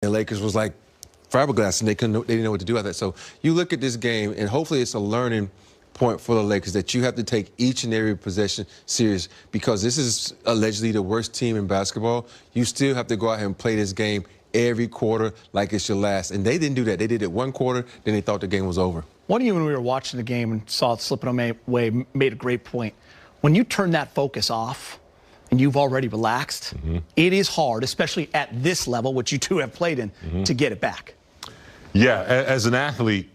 The Lakers was like fiberglass, and they didn't know what to do with that. So you look at this game, and hopefully it's a learning point for the Lakers that you have to take each and every possession serious, because this is allegedly the worst team in basketball. You still have to go out here and play this game every quarter like it's your last. And they didn't do that. They did it one quarter, then they thought the game was over. One of you, when we were watching the game and saw it slipping away, made a great point. When you turn that focus off and you've already relaxed, it is hard, especially at this level, which you two have played in, to get it back. Yeah, as an athlete,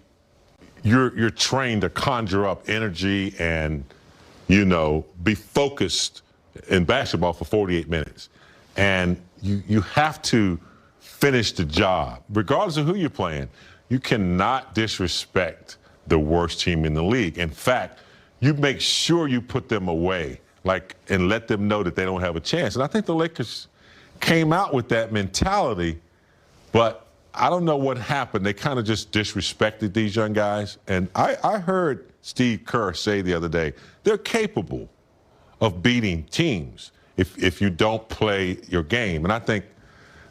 you're trained to conjure up energy and, you know, be focused in basketball for 48 minutes. And you have to finish the job, regardless of who you're playing. You cannot disrespect the worst team in the league. In fact, you make sure you put them away, and let them know that they don't have a chance. And I think the Lakers came out with that mentality, but I don't know what happened. They kind of just disrespected these young guys. And I heard Steve Kerr say the other day, they're capable of beating teams if you don't play your game. And I think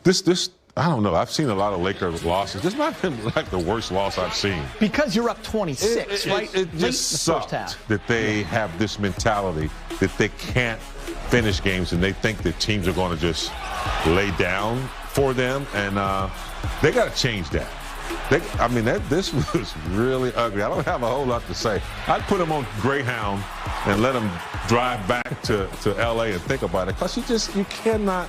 this I don't know. I've seen a lot of Lakers losses. This might have been like the worst loss I've seen. Because you're up 26, right? It just sucked that they have this mentality that they can't finish games and they think that teams are going to just lay down for them. And they got to change that. This was really ugly. I don't have a whole lot to say. I'd put them on Greyhound and let them drive back to L.A. and think about it, because you cannot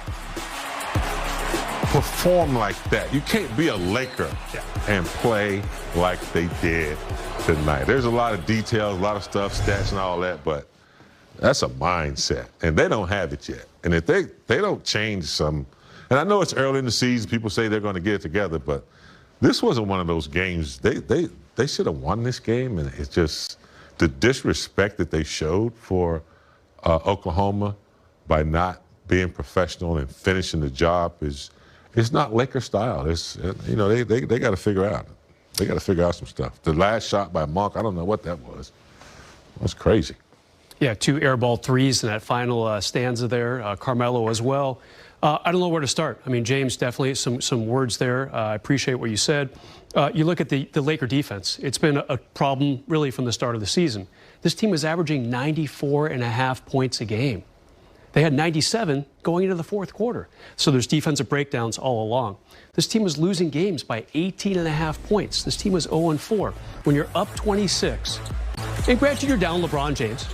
perform like that. You can't be a Laker and play like they did tonight. There's a lot of details, a lot of stuff, stats and all that, but that's a mindset, and they don't have it yet. And if they don't change some, and I know it's early in the season, people say they're going to get it together, but this wasn't one of those games. They should have won this game, and it's just the disrespect that they showed for Oklahoma by not being professional and finishing the job it's not Laker style. It's, you know, they got to figure out. They got to figure out some stuff. The last shot by Monk, I don't know what that was. It was crazy. Yeah, 2 airball threes in that final stanza there. Carmelo as well. I don't know where to start. I mean, James, definitely some words there. I appreciate what you said. You look at the Laker defense. It's been a problem really from the start of the season. This team is averaging 94.5 points a game. They had 97 going into the fourth quarter. So there's defensive breakdowns all along. This team was losing games by 18.5 points. This team was 0-4. When you're up 26, and granted you're down LeBron James,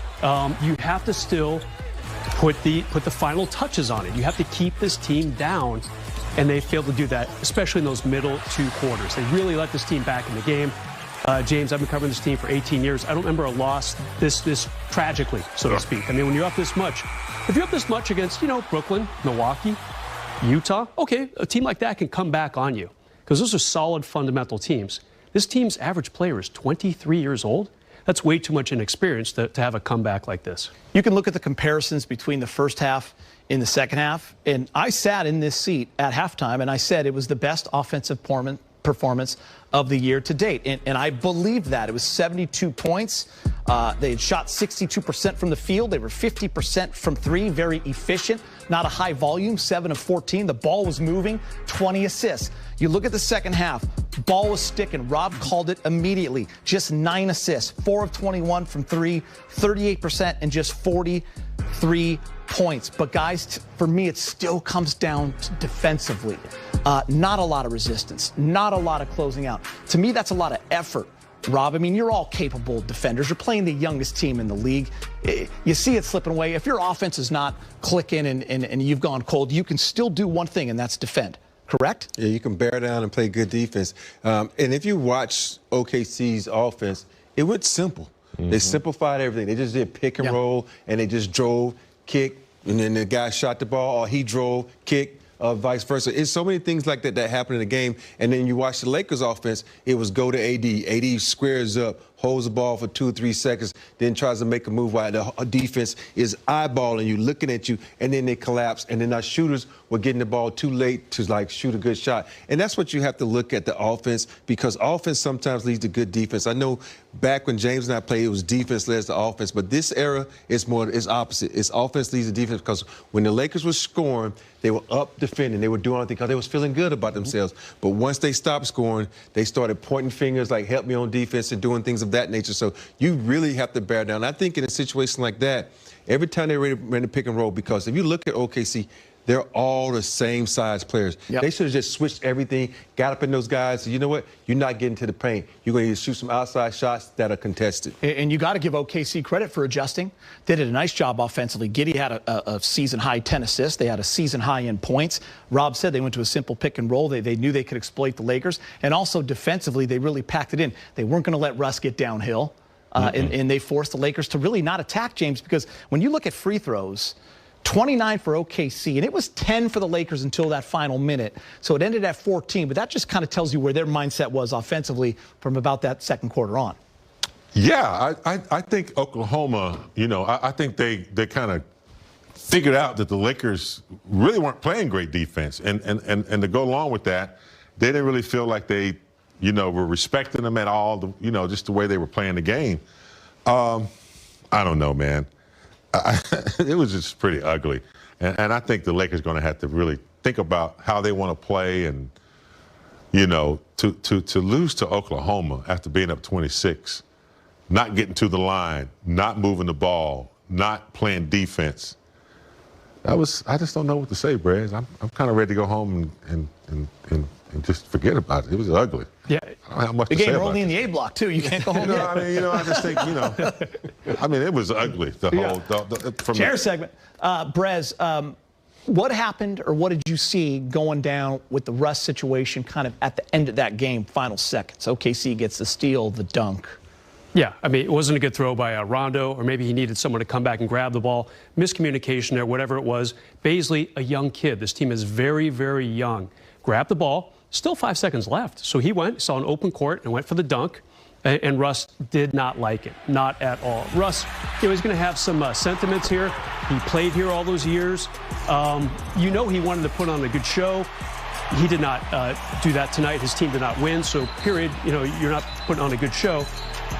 you have to still put the final touches on it. You have to keep this team down, and they failed to do that, especially in those middle 2 quarters. They really let this team back in the game. James, I've been covering this team for 18 years. I don't remember a loss this tragically, so to speak. I mean, when you're up this much, if you're up this much against, Brooklyn, Milwaukee, Utah, okay, a team like that can come back on you, because those are solid fundamental teams. This team's average player is 23 years old. That's way too much inexperience to have a comeback like this. You can look at the comparisons between the first half and the second half, and I sat in this seat at halftime, and I said it was the best offensive performance of the year to date. And I believe that. It was 72 points. They had shot 62% from the field. They were 50% from 3, very efficient. Not a high volume, 7 of 14. The ball was moving, 20 assists. You look at the second half, ball was sticking. Rob called it immediately. Just 9 assists, 4 of 21 from 3, 38%, and just 43 points. But guys, for me, it still comes down to defensively. Not a lot of resistance, not a lot of closing out. To me, that's a lot of effort. Rob, I mean, you're all capable defenders. You're playing the youngest team in the league. You see it slipping away. If your offense is not clicking and you've gone cold, you can still do one thing, and that's defend. Correct? Yeah, you can bear down and play good defense. And if you watch OKC's offense, it went simple. They simplified everything. They just did pick and roll, and they just drove, kick, and then the guy shot the ball, or he drove, kick, vice versa. It's so many things like that that happen in the game. And then you watch the Lakers offense, it was go to AD. AD squares up, holds the ball for 2 or 3 seconds, then tries to make a move while the defense is eyeballing you, looking at you, and then they collapse. And then our shooters were getting the ball too late to, like, shoot a good shot. And that's what you have to look at the offense, because offense sometimes leads to good defense. I know back when James and I played, it was defense led to offense, but this era is opposite. It's offense leads to defense, because when the Lakers were scoring, they were up defending. They were doing everything because they was feeling good about themselves. But once they stopped scoring, they started pointing fingers like, help me on defense, and doing things of that nature. So you really have to bear down. I think in a situation like that, every time they ran the pick and roll, because if you look at OKC, they're all the same size players. Yep. They should have just switched everything, got up in those guys. So you know what? You're not getting to the paint. You're going to shoot some outside shots that are contested. And you got to give OKC credit for adjusting. They did a nice job offensively. Giddey had a season-high 10 assists. They had a season-high in points. Rob said they went to a simple pick and roll. They knew they could exploit the Lakers. And also defensively, they really packed it in. They weren't going to let Russ get downhill. And they forced the Lakers to really not attack James, because when you look at free throws, 29 for OKC, and it was 10 for the Lakers until that final minute. So it ended at 14, but that just kind of tells you where their mindset was offensively from about that second quarter on. Yeah, I think Oklahoma, you know, I think they kind of figured out that the Lakers really weren't playing great defense. And to go along with that, they didn't really feel like they, you know, were respecting them at all, you know, just the way they were playing the game. I don't know, man. It was just pretty ugly. And I think the Lakers are going to have to really think about how they want to play. And, you know, to lose to Oklahoma after being up 26, not getting to the line, not moving the ball, not playing defense. I just don't know what to say, Brad. I'm kind of ready to go home and just forget about it. It was ugly. Yeah. I don't know how much the to say game about only in the A block, too. You can't go home yet. I mean, you know, I just think, you know, I mean, it was ugly, the whole from Chair segment. Brez, what happened, or what did you see going down with the Russ situation kind of at the end of that game, final seconds? OKC gets the steal, the dunk. Yeah, I mean, it wasn't a good throw by Rondo, or maybe he needed someone to come back and grab the ball. Miscommunication there, whatever it was. Baisley, a young kid. This team is very, very young. Grabbed the ball. Still 5 seconds left. So he saw an open court, and went for the dunk. And Russ did not like it. Not at all. Russ, you know, he's going to have some sentiments here. He played here all those years. You know, he wanted to put on a good show. He did not do that tonight. His team did not win. So, period, you know, you're not putting on a good show.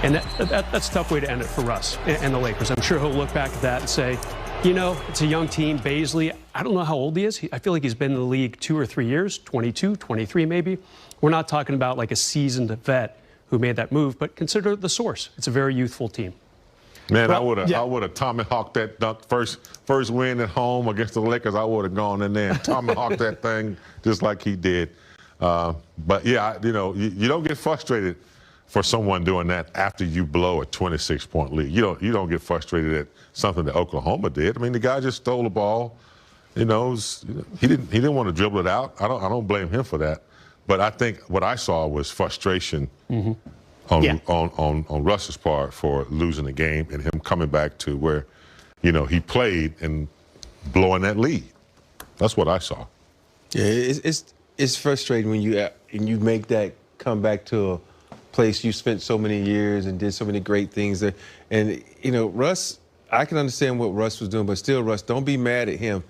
And that's a tough way to end it for Russ and the Lakers. I'm sure he'll look back at that and say, you know, it's a young team. Baisley, I don't know how old he is. I feel like he's been in the league 2 or 3 years, 22, 23 maybe. We're not talking about like a seasoned vet who made that move, but consider the source. It's a very youthful team. Man, well, I would have tomahawked that dunk first win at home against the Lakers. I would have gone in there and tomahawked that thing just like he did. But yeah, you know, you don't get frustrated for someone doing that after you blow a 26-point lead. You don't get frustrated at something that Oklahoma did. I mean, the guy just stole the ball. You know, he didn't want to dribble it out. I don't blame him for that. But I think what I saw was frustration on Russ's part for losing the game, and him coming back to where, you know, he played and blowing that lead. That's what I saw. Yeah, it's frustrating when you make that comeback to a place you spent so many years and did so many great things there. And, you know, Russ, I can understand what Russ was doing, but still, Russ, don't be mad at him.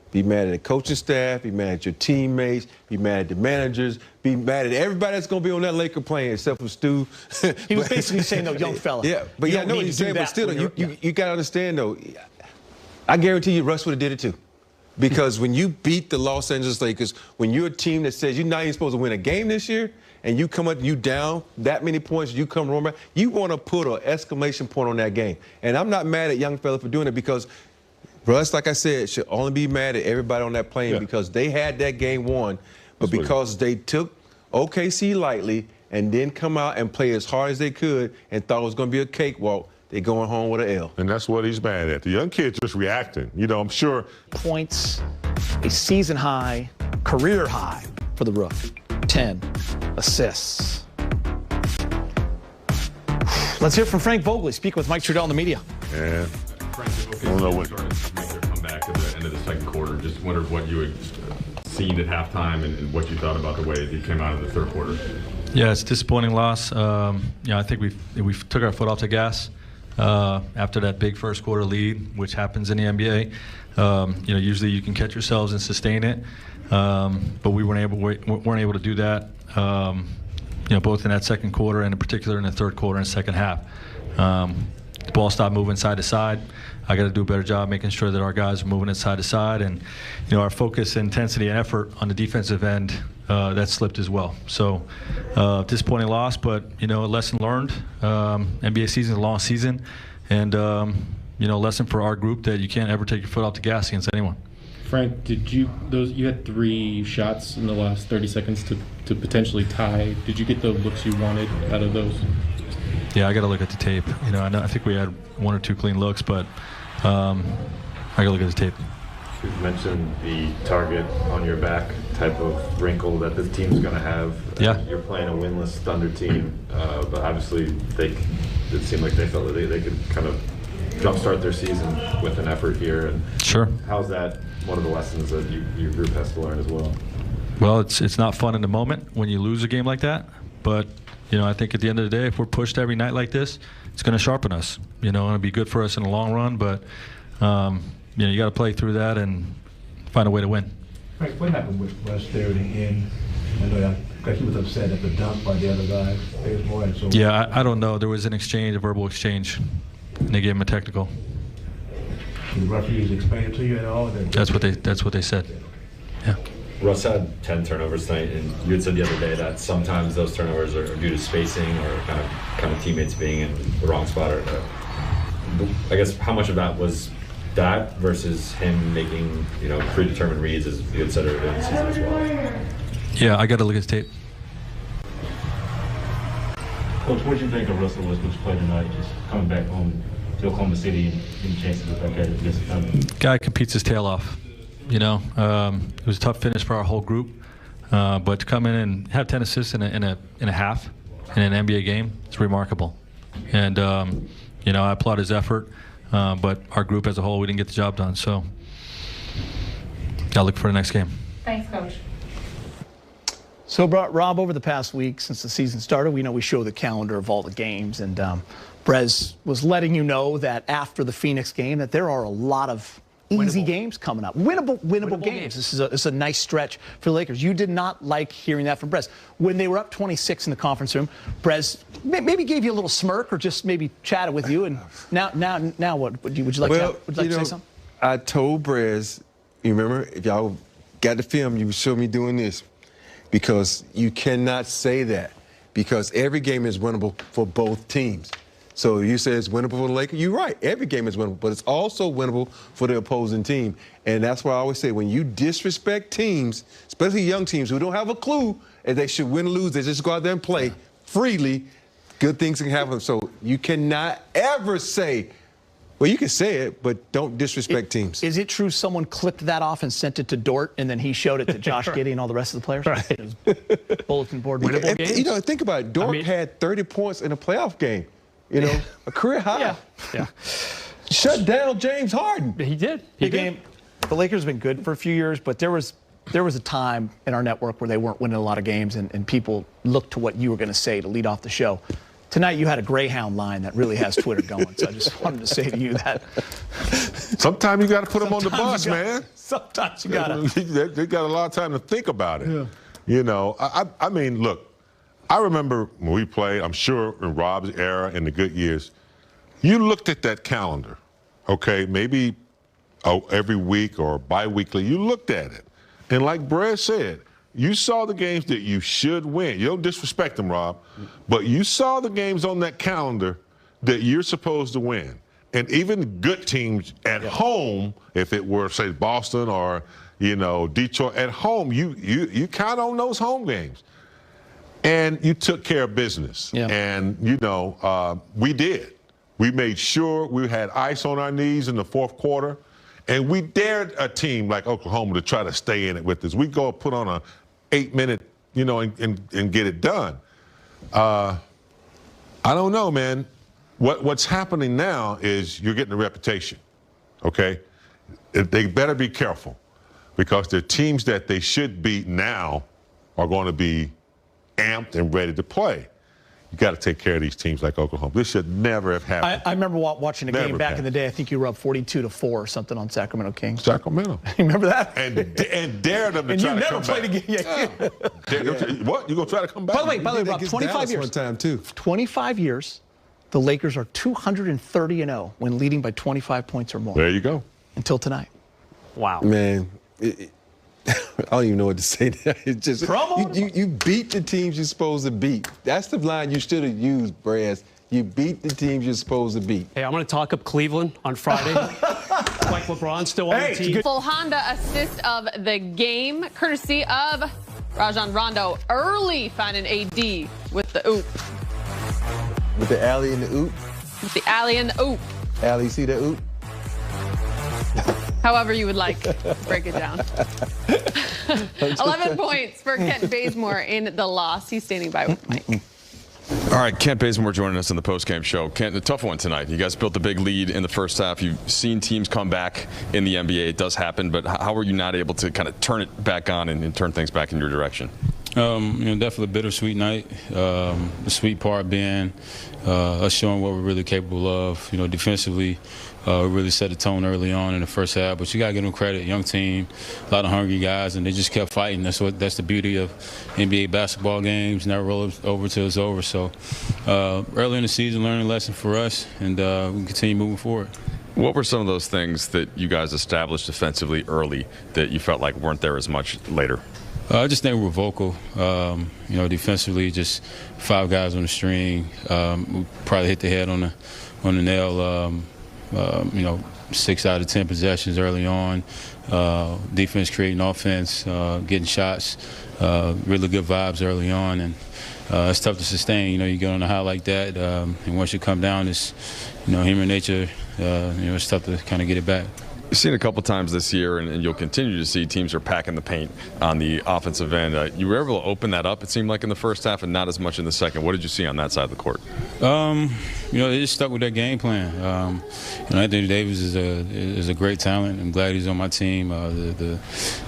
Be mad at the coaching staff, be mad at your teammates, be mad at the managers, be mad at everybody that's going to be on that Laker plane except for Stu. He was basically saying, though, young fella. Yeah, but yeah, I know what he's saying, but still, you got to understand, though, I guarantee you Russ would have did it, too. Because when you beat the Los Angeles Lakers, when you're a team that says you're not even supposed to win a game this year, and you come up, you down that many points, you come rolling back, you want to put an exclamation point on that game. And I'm not mad at young fella for doing it, because Russ, like I said, should only be mad at everybody on that plane because they had that game won, but because they took OKC lightly and didn't come out and play as hard as they could and thought it was going to be a cakewalk, they're going home with an L. And that's what he's mad at. The young kid's just reacting. You know, I'm sure. Points, a season high, career high for the rookie. 10 assists. Let's hear from Frank Vogel. Speaking with Mike Trudell in the media. Yeah. Frank, okay, I don't know what started to make their comeback at the end of the second quarter. Just wondered what you would seemed at halftime and what you thought about the way he came out of the third quarter. Yeah, it's a disappointing loss. I think we took our foot off the gas after that big first quarter lead, which happens in the NBA. Usually you can catch yourselves and sustain it, but we weren't able to do that. Both in that second quarter and in particular in the third quarter and second half. The ball stopped moving side to side. I got to do a better job making sure that our guys are moving it side to side, and our focus, intensity, and effort on the defensive end that slipped as well. So disappointing loss, but a lesson learned. NBA season is a long season, and a lesson for our group that you can't ever take your foot off the gas against anyone. Frank, you had 3 shots in the last 30 seconds to potentially tie. Did you get the looks you wanted out of those? Yeah, I got to look at the tape. I think we had 1 or 2 clean looks, but I got to look at the tape. You mentioned the target on your back type of wrinkle that this team's going to have. Yeah. You're playing a winless Thunder team, but obviously it seemed like they felt that they could kind of jumpstart their season with an effort here. And sure. How's that one of the lessons that your group has to learn as well? Well, it's not fun in the moment when you lose a game like that, but I think at the end of the day, if we're pushed every night like this, it's going to sharpen us. It'll be good for us in the long run, but you got to play through that and find a way to win. Frank, what happened with Russ there in the end? I know he was upset at the dunk by the other guy. Yeah, I don't know. There was an exchange, a verbal exchange, and they gave him a technical. Did the referees explain it to you at all? That's what they said. Yeah. Russ had 10 turnovers tonight, and you had said the other day that sometimes those turnovers are due to spacing or kind of teammates being in the wrong spot. I guess how much of that was that versus him making predetermined reads, as you had said earlier in the season as well? Yeah, I got to look at his tape. Coach, what did you think of Russell Westbrook's play tonight, just coming back home to Oklahoma City and getting a chance to look back at it against the Thunder? Guy competes his tail off. It was a tough finish for our whole group, but to come in and have 10 assists in a half in an NBA game, it's remarkable. And I applaud his effort, but our group as a whole, we didn't get the job done. So, gotta look for the next game. Thanks, Coach. So, Rob, over the past week since the season started, we show the calendar of all the games, and Brez was letting you know that after the Phoenix game that there are a lot of easy games coming up. Winnable games. This is a nice stretch for the Lakers. You did not like hearing that from Brez. When they were up 26 in the conference room, Brez maybe gave you a little smirk or just maybe chatted with you. And now what? Would you like to say something? I told Brez, you remember, if y'all got the film, you would show me doing this. Because you cannot say that. Because every game is winnable for both teams. So you say it's winnable for the Lakers. You're right. Every game is winnable, but it's also winnable for the opposing team. And that's why I always say when you disrespect teams, especially young teams who don't have a clue if they should win or lose, they just go out there and play freely, good things can happen. So you cannot ever say, well, you can say it, but don't disrespect teams. Is it true someone clipped that off and sent it to Dort, and then he showed it to Josh Giddey and all the rest of the players? Right. Bulletin board. Winnable games. Think about it. Dort had 30 points in a playoff game. A career high. Yeah. Shut down James Harden. He did. The Lakers have been good for a few years, but there was a time in our network where they weren't winning a lot of games, and people looked to what you were going to say to lead off the show. Tonight you had a Greyhound line that really has Twitter going, so I just wanted to say to you that. Sometimes you got to put them on the bus, man. Sometimes you got to. They got a lot of time to think about it. Yeah. I mean, look, I remember when we played, I'm sure in Rob's era in the good years, you looked at that calendar, okay, maybe every week or bi-weekly, you looked at it. And like Brad said, you saw the games that you should win. You don't disrespect them, Rob, but you saw the games on that calendar that you're supposed to win. And even good teams at home, if it were, say, Boston or, Detroit, at home, you count on those home games. And you took care of business. Yeah. And, we did. We made sure we had ice on our knees in the fourth quarter. And we dared a team like Oklahoma to try to stay in it with us. We go put on a 8-minute, and get it done. I don't know, man. What's happening now is you're getting a reputation, okay? They better be careful. because the teams that they should beat now are going to be amped and ready to play. You got to take care of these teams like Oklahoma. This should never have happened. I remember watching a game back in the day. I think you were up 42-4 or something on Sacramento Kings. Sacramento. You remember that? And dare them to try to come back. And you never played a game. What? You going to try to come back? By the way, Rob, 25 years. One time too. 25 years, the Lakers are 230-0 when leading by 25 points or more. There you go. Until tonight. Wow. Man, I don't even know what to say. It's just you beat the teams you're supposed to beat. That's the line you should have used, Brad. You beat the teams you're supposed to beat. Hey, I'm going to talk up Cleveland on Friday. Like LeBron still on the team. Full Honda assist of the game, courtesy of Rajon Rondo. Early finding AD with the oop. With the alley and the oop? With the alley and the oop. Alley, see the oop? However you would like. Break it down. 11 points for Kent Bazemore in the loss. He's standing by with Mike. All right, Kent Bazemore joining us on the postgame show. Kent, a tough one tonight. You guys built a big lead in the first half. You've seen teams come back in the NBA. It does happen, but how were you not able to kind of turn it back on and turn things back in your direction? Definitely a bittersweet night. The sweet part being us showing what we're really capable of. Defensively, we really set the tone early on in the first half. But you got to give them credit. Young team, a lot of hungry guys, and they just kept fighting. That's the beauty of NBA basketball games. Never roll over till it's over. So early in the season, learning a lesson for us, and we continue moving forward. What were some of those things that you guys established defensively early that you felt like weren't there as much later? I just think we're vocal. Defensively, just 5 guys on the string. We probably hit the head on the nail. 6 out of 10 possessions early on. Defense creating offense, getting shots. Really good vibes early on, and it's tough to sustain. You get on a high like that, and once you come down, it's human nature. It's tough to kind of get it back. You've seen a couple times this year, and you'll continue to see teams are packing the paint on the offensive end. You were able to open that up, it seemed like, in the first half and not as much in the second. What did you see on that side of the court? They just stuck with their game plan. Anthony Davis is a great talent. I'm glad he's on my team. The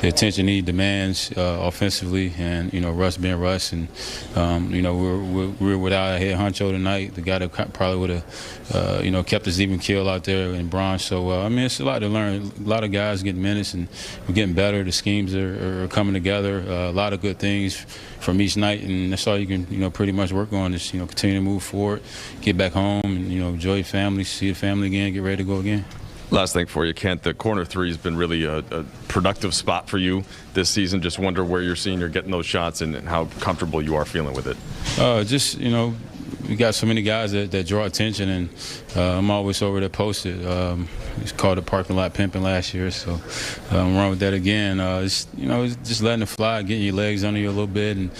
attention he demands offensively, and Russ being Russ, and we're without a head honcho tonight. The guy that probably would have kept us even keel out there in bronze. So it's a lot to learn. A lot of guys getting minutes, and we're getting better. The schemes are coming together. A lot of good things from each night, and that's all you can pretty much work on is continue to move forward, get back home, and enjoy your family, see your family again, get ready to go again. Last thing for you, Kent, the corner three has been really a productive spot for you this season. Just wonder where you're seeing you're getting those shots and how comfortable you are feeling with it. We got so many guys that draw attention, and I'm always over there posted. It's called the parking lot pimping last year, so I'm wrong with that again. It's just letting it fly, getting your legs under you a little bit, and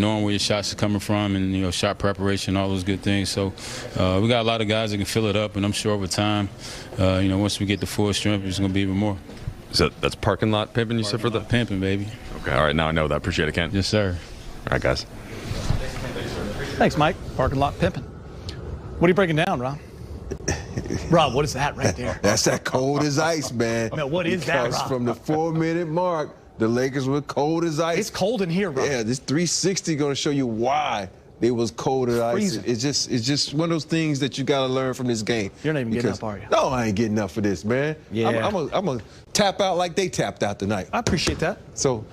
knowing where your shots are coming from, and shot preparation, all those good things. So we got a lot of guys that can fill it up, and I'm sure over time, once we get the full strength, it's going to be even more. So that's parking lot pimping, you said, for the pimping, baby. Okay, all right, now I know that. Appreciate it, Kent. Yes, sir. All right, guys. Thanks, Mike. Parking lot pimping. What are you breaking down, Rob? Rob, what is that right there? That's that cold as ice, man. No, what is that, Rob? From the 4-minute mark, the Lakers were cold as ice. It's cold in here, Rob. Yeah, this 360 going to show you why they was cold as ice. It's just one of those things that you got to learn from this game. You're not even getting up, are you? No, I ain't getting up for this, man. Yeah. I'm going to tap out like they tapped out tonight. I appreciate that. So,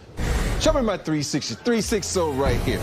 show me my 360. 360 right here.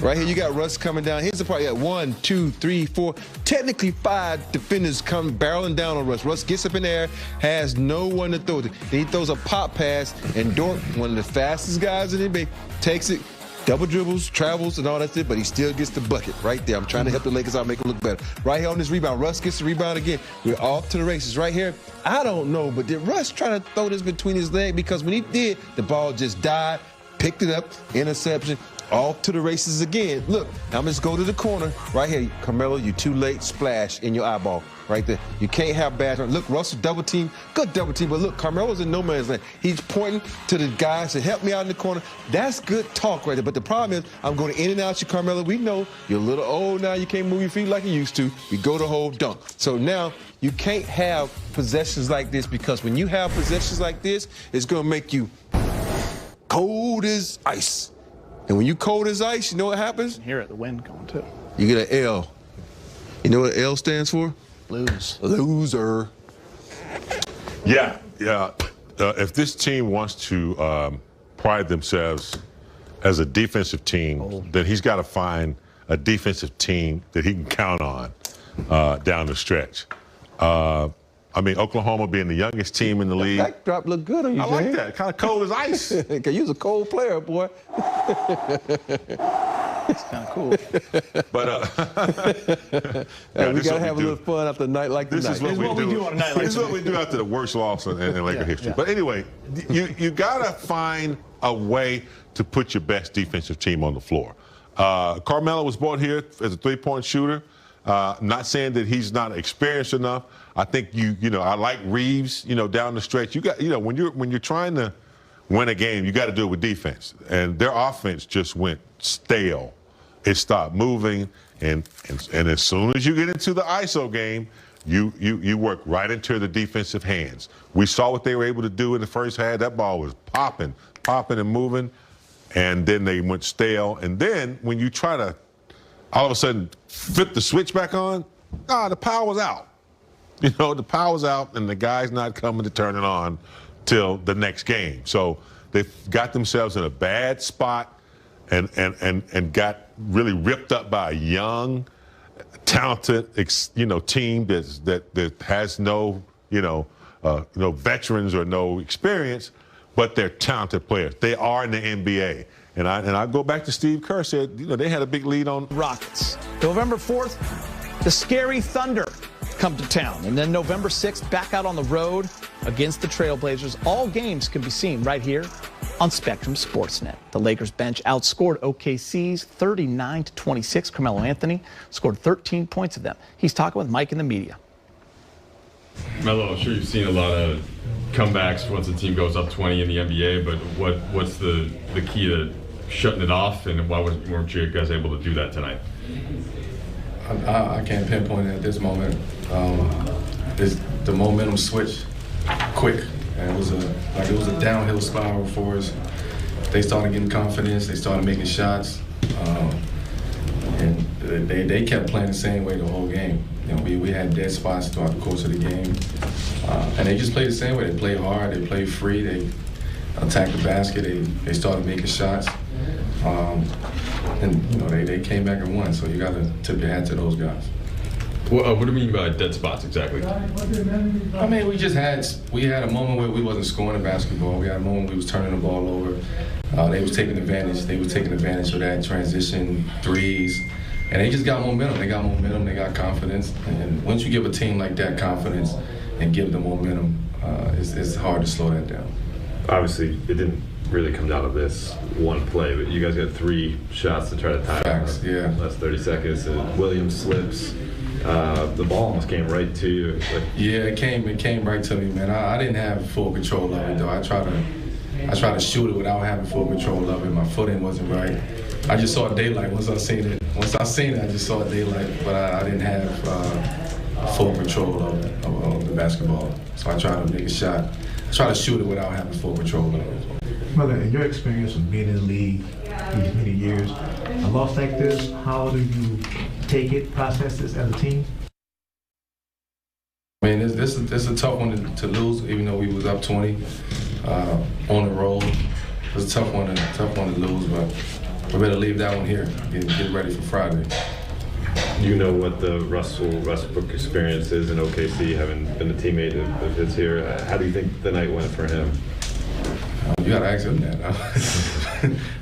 Right here, you got Russ coming down. Here's the part. You got 1, 2, 3, 4, technically 5 defenders come barreling down on Russ. Russ gets up in the air, has no one to throw it to. Then he throws a pop pass, and Dort, one of the fastest guys in the NBA, takes it, double dribbles, travels, and all that shit, but he still gets the bucket right there. I'm trying to help the Lakers out, make them look better. Right here on this rebound, Russ gets the rebound again. We're off to the races. Right here, I don't know, but did Russ try to throw this between his legs? Because when he did, the ball just died, picked it up, interception. off to the races again. Look, I'm just go to the corner right here. Carmelo, you too late. Splash in your eyeball right there. You can't have bad. Look, Russell double team, good double team. But look, Carmelo's in no man's land. He's pointing to the guys to help me out in the corner. That's good talk right there. But the problem is, I'm going in and out you, Carmelo. We know you're a little old now. You can't move your feet like you used to. You go the whole dunk. So now you can't have possessions like this, because when you have possessions like this, it's going to make you cold as ice. And when you cold as ice, you know what happens? Hear it, the wind going too. You get an L. You know what L stands for? Lose. Loser. Yeah. If this team wants to pride themselves as a defensive team, then he's got to find a defensive team that he can count on down the stretch. I mean, Oklahoma being the youngest team in the league. That backdrop look good on you, I James. like that. Kind of cold as ice. Because you're a cold player, boy. It's kind of cool. But we got to have a little fun after a night like this. Tonight. This is what we do on a night like This is what we do after the worst loss in Laker history. But anyway, you got to find a way to put your best defensive team on the floor. Carmelo was brought here as a three-point shooter. Not saying that he's not experienced enough. I think I like Reeves. Down the stretch, you got when you're trying to win a game, you got to do it with defense. And their offense just went stale. It stopped moving, and as soon as you get into the ISO game, you work right into the defensive hands. We saw what they were able to do in the first half. That ball was popping and moving, and then they went stale. And then when you try to all of a sudden flip the switch back on, the power was out. The power's out, and the guy's not coming to turn it on till the next game. So they've got themselves in a bad spot and got really ripped up by a young, talented, team that has no, veterans or no experience, but they're talented players. They are in the NBA. And I go back to Steve Kerr said, they had a big lead on Rockets. November 4th, the scary Thunder come to town. And then November 6th, back out on the road against the Trailblazers. All games can be seen right here on Spectrum Sportsnet. The Lakers bench outscored OKC's 39-26. Carmelo Anthony scored 13 points of them. He's talking with Mike in the media. Melo, I'm sure you've seen a lot of comebacks once a team goes up 20 in the NBA, but what's the key to shutting it off, and why weren't you guys able to do that tonight? I can't pinpoint it at this moment. The momentum switched quick, and it was a downhill spiral for us. They started getting confidence. They started making shots, and they kept playing the same way the whole game. We had dead spots throughout the course of the game, and they just played the same way. They played hard. They played free. They attacked the basket. They started making shots. And they came back and won, so you got to tip your hat to those guys. What do you mean by dead spots exactly? I mean, we had a moment where we wasn't scoring the basketball. We had a moment where we was turning the ball over. They was taking advantage. They was taking advantage of that transition threes, and they just got momentum. They got momentum. They got confidence. And once you give a team like that confidence and give them momentum, it's hard to slow that down. Obviously, it didn't really come down to this one play, but you guys got 3 shots to try to tie Facts, it. Yeah. Last 30 seconds, and Williams slips. The ball almost came right to you. Yeah, it came right to me, man. I didn't have full control of it though. I tried to shoot it without having full control of it. My footing wasn't right. I just saw daylight once I seen it. I just saw daylight, but I didn't have full control of the basketball. So I tried to make a shot. I tried to shoot it without having full control of it. Mother, in your experience of being in the league these many years, a loss like this, how do you take it, process this as a team? I mean, this is a tough one to lose, even though we was up 20 on the road. It's a tough one to lose, but we better leave that one here. Get ready for Friday. You know what the Russell Westbrook experience is in OKC, having been a teammate of his here. How do you think the night went for him? You gotta ask him that.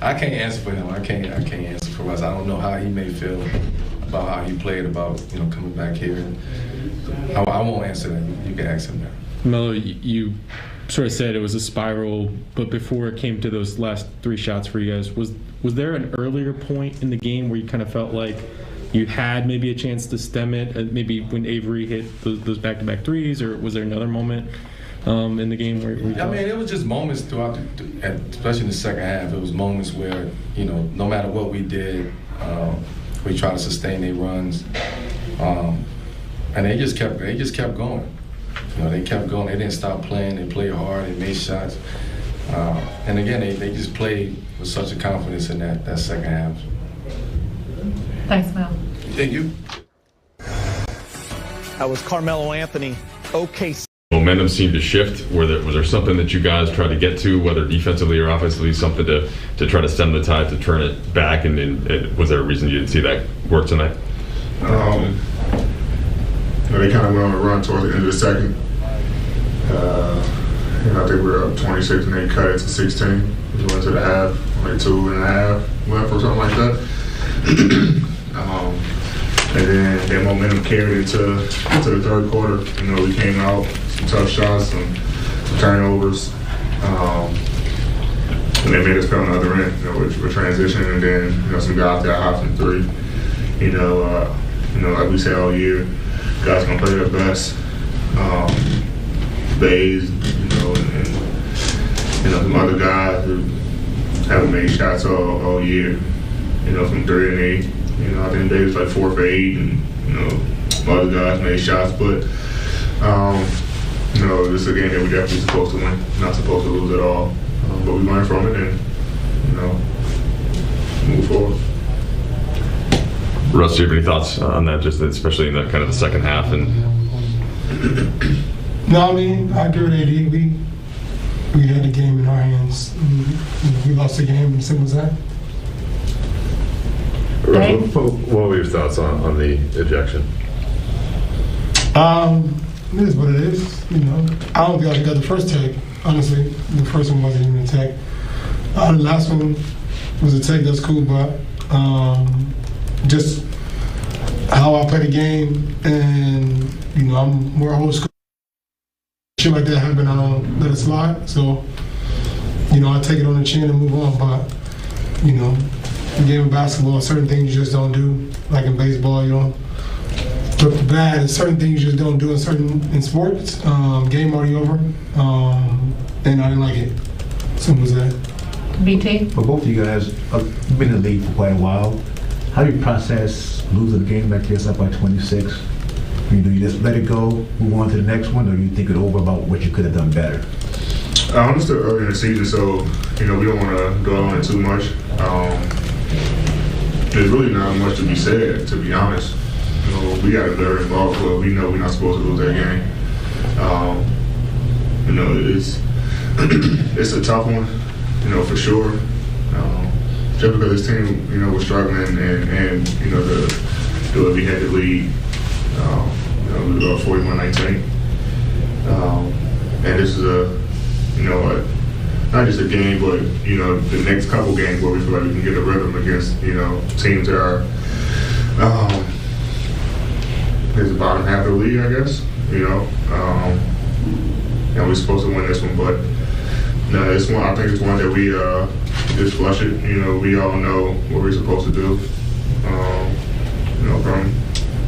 I can't answer for him. I can't answer for Russ. I don't know how he may feel about how he played, about coming back here. I won't answer that. You can ask him that. Melo, you sort of said it was a spiral, but before it came to those last 3 shots for you guys, was there an earlier point in the game where you kind of felt like you had maybe a chance to stem it, maybe when Avery hit those back-to-back threes, or was there another moment in the game where you I mean, it was just moments throughout, especially in the second half. It was moments where, no matter what we did, we tried to sustain their runs, and they just kept going. They kept going. They didn't stop playing. They played hard. They made shots, and again, they just played with such a confidence in that second half. Thanks, Mel. Thank you. That was Carmelo Anthony. OKC. Momentum seemed to shift. Was there something that you guys tried to get to, whether defensively or offensively, something to try to stem the tide, to turn it back? And was there a reason you didn't see that work tonight? They kind of went on a run towards the end of the second. I think we were up 26 and they cut it to 16. We went to the half, like 2.5 left or something like that. And then that momentum carried into the third quarter. We came out, some tough shots, some turnovers. And they made us play on the other end, with transition, and then, some guys got hot from 3. Like we say all year, guys gonna play their best. Bays, and some other guys who haven't made shots all year, from 3 and 8. I think Davis like 4 for 8, and other guys made shots, but this is a game that we're definitely supposed to win, not supposed to lose at all. But we learn from it and move forward. Russ, do you have any thoughts on that, just especially in the kind of the second half? And no, I mean, I agree with AD. We had the game in our hands. We lost the game, and simple as that. What were your thoughts on the ejection? It is what it is. I don't think I got the first tag. Honestly, the first one wasn't even a tag. The last one was a tag. That's cool, but just how I play the game, and I'm more old school. Shit like that happen, I don't let it slide. So, I take it on the chin and move on. But, in the game of basketball, certain things you just don't do. Like in baseball, you don't flip the bat. And certain things you just don't do in sports. Game already over, and I didn't like it. Simple as that. BT? For both of you guys, you've been in the league for quite a while. How do you process losing a game like this up by 26? Do you just let it go, move on to the next one, or do you think it over about what you could have done better? I'm still early in the season, so we don't want to dwell on it too much. There's really not much to be said, to be honest. We got a very involved club. We know we're not supposed to lose that game. It's a tough one, for sure. Just because this team, was struggling, and the way we had the lead. We were 41-19. And this is not just a game, but, the next couple games where we feel like we can get a rhythm against, teams that are, is the bottom half of the league, I guess, and we're supposed to win this one, but no, it's one. I think it's one that we just flush it. We all know what we're supposed to do. From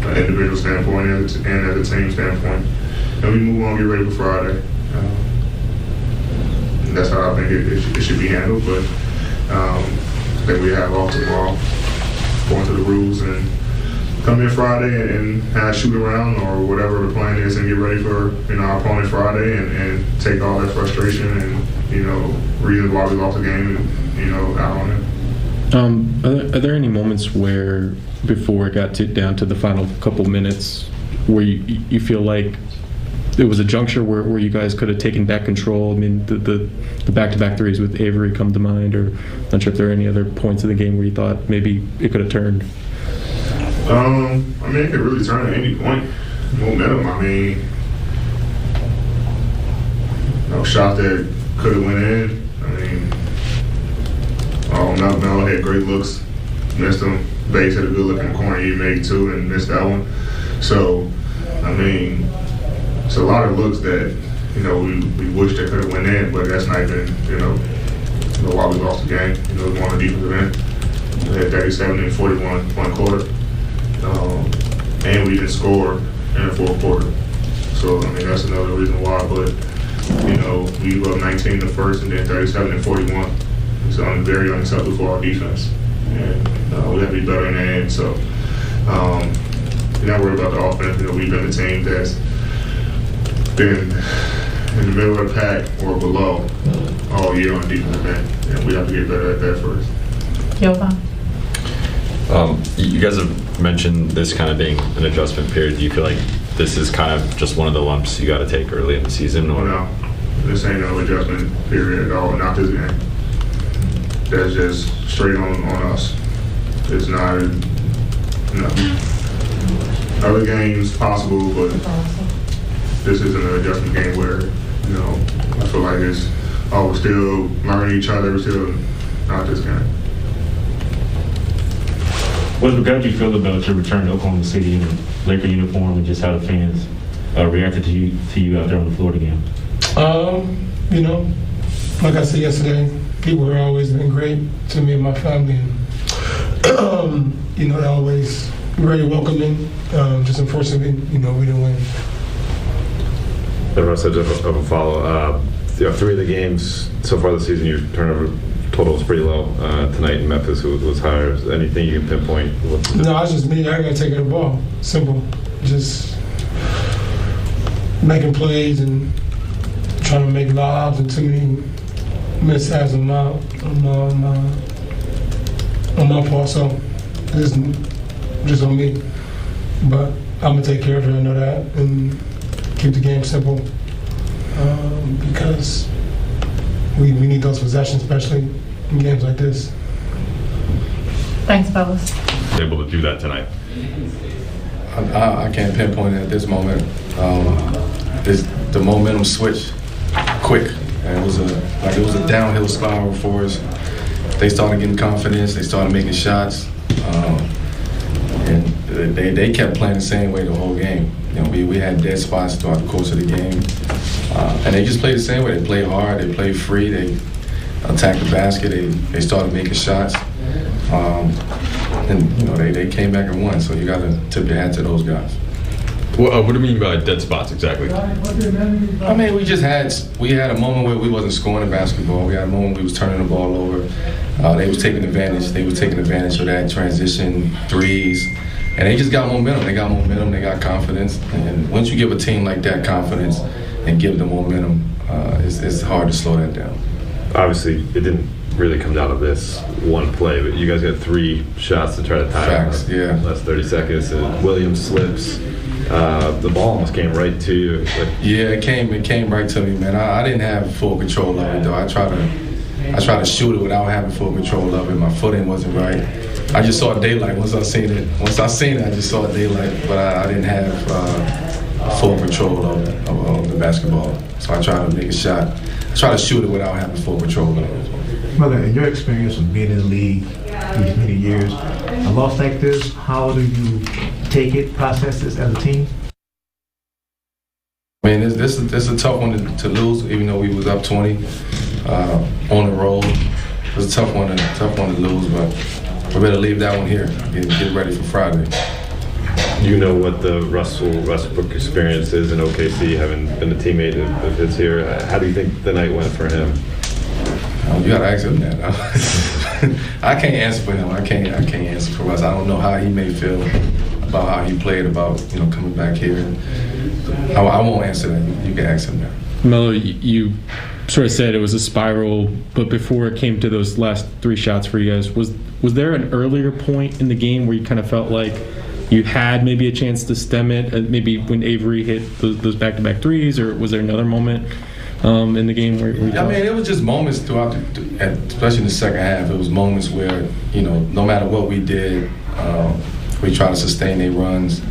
an individual standpoint and as a team standpoint, and we move on, get ready for Friday. And that's how I think it should be handled. But I think we have off tomorrow, going to the rules, and come in Friday and have shoot around or whatever the plan is, and get ready for our opponent Friday, and take all that frustration and reasons why we lost the game and out on it. Are there any moments where, before it got down to the final couple minutes, where you feel like it was a juncture where you guys could have taken back control? I mean, the back-to-back threes with Avery come to mind, or not sure if there are any other points in the game where you thought maybe it could have turned. It could really turn at any point. Momentum. Shot that could have went in. Melo had great looks, missed them. Bates had a good look in the corner, he made 2 and missed that one. So, it's a lot of looks that, we wish they could have went in, but that's not even, why we lost the game. We won the defensive end. We had 37 and 41 one quarter. And we didn't score in the fourth quarter. So, that's another reason why. But, we were up 19 in the first and then 37 and 41. It's very unacceptable for our defense. And we have to be better in the end. So, you're not worried about the offense. We've been the team that's been in the middle of the pack or below all year on defensive end. And we have to get better at that first. Jovan. You guys have mentioned this kind of being an adjustment period. Do you feel like this is kind of just one of the lumps you got to take early in the season? Or? No, this ain't no adjustment period at all. Not this game. That's just straight on us. It's not. No. Other games possible, but this isn't an adjustment game where I feel like it's we're still learning each other. We're still not this game. What do you feel about your return to Oklahoma City in a Laker uniform and just how the fans reacted to you out there on the floor again? Like I said yesterday, people have always been great to me and my family, and they're always very welcoming. Just unfortunately, we didn't win. Russ, just of a follow. 3 of the games so far this season, your turnover total was pretty low. Tonight in Memphis was higher. Is there anything you can pinpoint? No, it's just me. I gotta take care of the ball. Simple. Just making plays and trying to make lobs and too many mishaps on my part. So this is just on me. But I'm gonna take care of it. I know that, and keep the game simple because we need those possessions, especially in games like this. Thanks, fellas. Able to do that tonight. I can't pinpoint it at this moment. The momentum switched quick, and it was a downhill spiral for us. They started getting confidence. They started making shots, and they kept playing the same way the whole game. We had dead spots throughout the course of the game, and they just played the same way. They played hard. They played free. They attacked the basket. They started making shots, and they came back and won. So you got to tip your hat to those guys. What do you mean by dead spots exactly? We had a moment where we wasn't scoring the basketball. We had a moment we was turning the ball over. They was taking advantage. They were taking advantage of that transition threes. And they just got momentum. They got momentum. They got confidence. And once you give a team like that confidence and give them momentum, it's hard to slow that down. Obviously, it didn't really come down to this one play, but you guys got 3 shots to try to tie Facts, it. Yeah. Last 30 seconds, and Williams slips. The ball almost came right to you. Yeah, it came right to me, man. I didn't have full control of it though. I tried to shoot it without having full control of it. My footing wasn't right. I just saw daylight. Once I seen it, I just saw daylight. But I didn't have full control of the basketball. So I tried to make a shot. I tried to shoot it without having full control of it. Mother, in your experience of being in the league these many years, a loss like this, how do you take it, process this as a team? This is a tough one to lose, even though we was up 20 on the road. It was a tough one to lose, but we better leave that one here. Get ready for Friday. You know what the Russell Westbrook experience is in OKC, having been a teammate of his here. How do you think the night went for him? You gotta ask him that. I can't answer for him. I can't answer for Russ. I don't know how he may feel about how he played, about coming back here. I won't answer that. You can ask him that. Melo, you sort of said it was a spiral, but before it came to those last 3 shots for you guys, was there an earlier point in the game where you kind of felt like you had maybe a chance to stem it, maybe when Avery hit those back-to-back threes, or was there another moment in the game where you it was just moments throughout, especially in the second half. It was moments where, no matter what we did, we tried to sustain their runs.